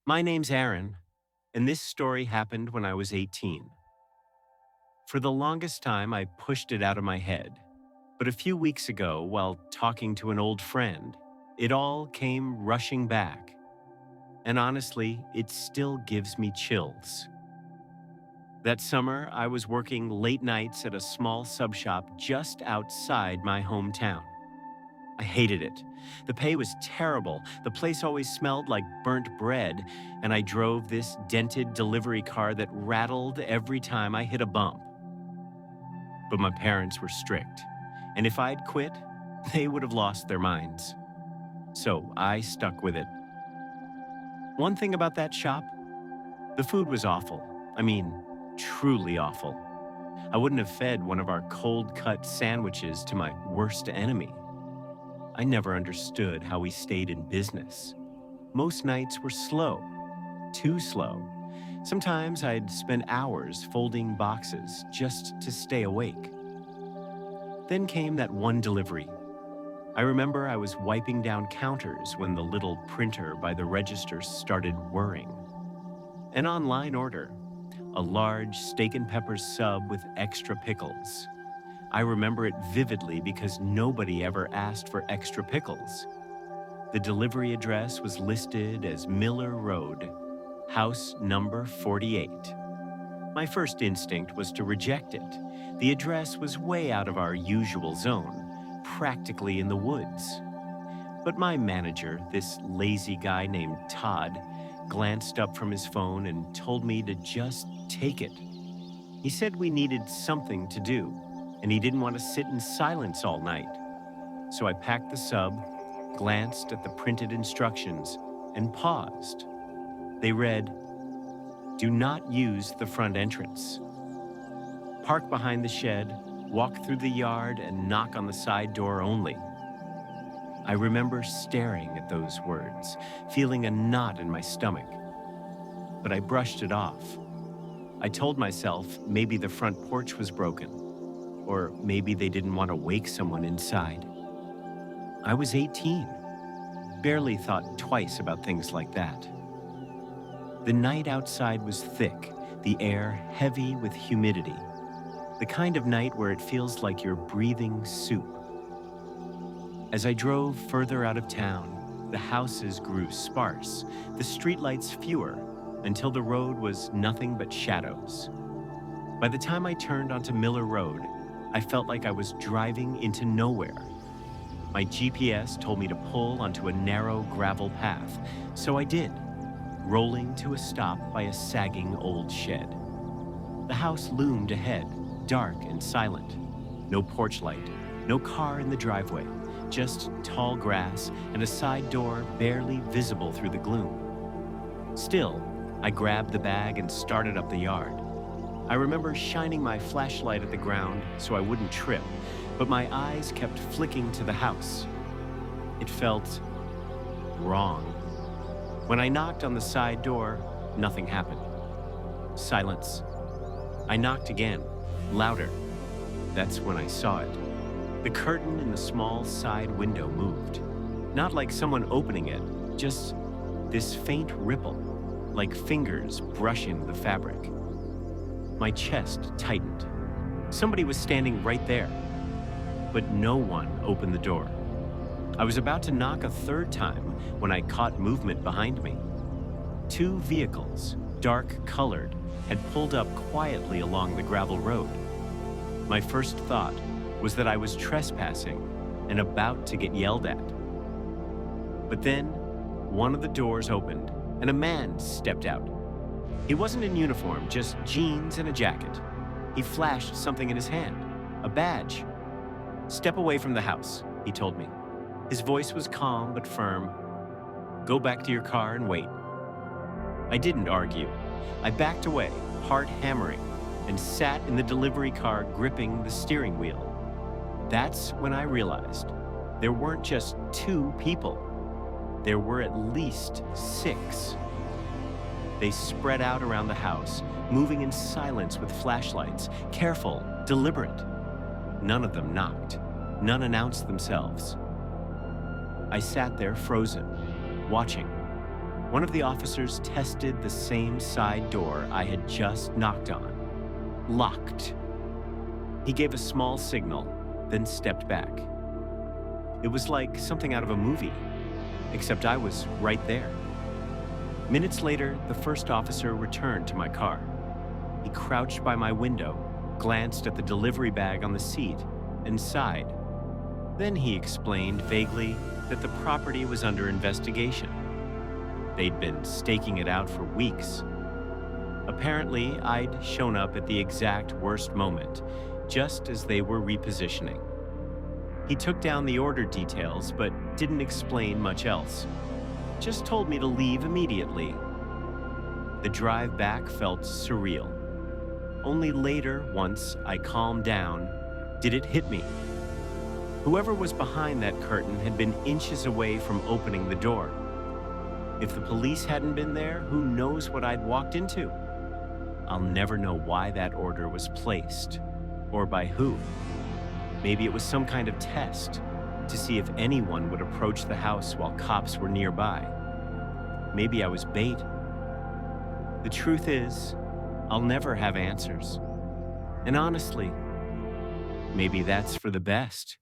My name's Eron, and this story happened when I was 18. For the longest time, I pushed it out of my head. But a few weeks ago, while talking to an old friend, it all came rushing back. And honestly, it still gives me chills. That summer, I was working late nights at a small sub shop just outside my hometown. I hated it. The pay was terrible, the place always smelled like burnt bread, and I drove this dented delivery car that rattled every time I hit a bump. But my parents were strict, and if I'd quit, they would have lost their minds. So I stuck with it. One thing about that shop, the food was awful. I mean, truly awful. I wouldn't have fed one of our cold-cut sandwiches to my worst enemy. I never understood how we stayed in business. Most nights were slow, too slow. Sometimes I'd spend hours folding boxes just to stay awake. Then came that one delivery. I remember I was wiping down counters when the little printer by the register started whirring. An online order, a large steak and peppers sub with extra pickles. I remember it vividly because nobody ever asked for extra pickles. The delivery address was listed as Miller Road, house number 48. My first instinct was to reject it. The address was way out of our usual zone, practically in the woods. But my manager, this lazy guy named Todd, glanced up from his phone and told me to just take it. He said we needed something to do, and he didn't want to sit in silence all night. So I packed the sub, glanced at the printed instructions, and paused. They read, "Do not use the front entrance. Park behind the shed, walk through the yard, and knock on the side door only." I remember staring at those words, feeling a knot in my stomach. But I brushed it off. I told myself maybe the front porch was broken, or maybe they didn't want to wake someone inside. I was 18, barely thought twice about things like that. The night outside was thick, the air heavy with humidity, the kind of night where it feels like you're breathing soup. As I drove further out of town, the houses grew sparse, the streetlights fewer, until the road was nothing but shadows. By the time I turned onto Miller Road, I felt like I was driving into nowhere. My GPS told me to pull onto a narrow gravel path, so I did, rolling to a stop by a sagging old shed. The house loomed ahead, dark and silent. No porch light, no car in the driveway, just tall grass and a side door barely visible through the gloom. Still, I grabbed the bag and started up the yard. I remember shining my flashlight at the ground so I wouldn't trip, but my eyes kept flicking to the house. It felt wrong. When I knocked on the side door, nothing happened. Silence. I knocked again, louder. That's when I saw it. The curtain in the small side window moved. Not like someone opening it, just this faint ripple, like fingers brushing the fabric. My chest tightened. Somebody was standing right there, but no one opened the door. I was about to knock a third time when I caught movement behind me. Two vehicles, dark colored, had pulled up quietly along the gravel road. My first thought was that I was trespassing and about to get yelled at. But then, one of the doors opened and a man stepped out. He wasn't in uniform, just jeans and a jacket. He flashed something in his hand, a badge. "Step away from the house," he told me. His voice was calm but firm. "Go back to your car and wait." I didn't argue. I backed away, heart hammering, and sat in the delivery car gripping the steering wheel. That's when I realized there weren't just two people. There were at least 6. They spread out around the house, moving in silence with flashlights, careful, deliberate. None of them knocked. None announced themselves. I sat there frozen, watching. One of the officers tested the same side door I had just knocked on. Locked. He gave a small signal, then stepped back. It was like something out of a movie, except I was right there. Minutes later, the first officer returned to my car. He crouched by my window, glanced at the delivery bag on the seat, and sighed. Then he explained vaguely that the property was under investigation. They'd been staking it out for weeks. Apparently, I'd shown up at the exact worst moment, just as they were repositioning. He took down the order details, but didn't explain much else. Just told me to leave immediately. The drive back felt surreal. Only later, once I calmed down, did it hit me. Whoever was behind that curtain had been inches away from opening the door. If the police hadn't been there, who knows what I'd walked into? I'll never know why that order was placed, or by who. Maybe it was some kind of test to see if anyone would approach the house while cops were nearby. Maybe I was bait. The truth is, I'll never have answers. And honestly, maybe that's for the best.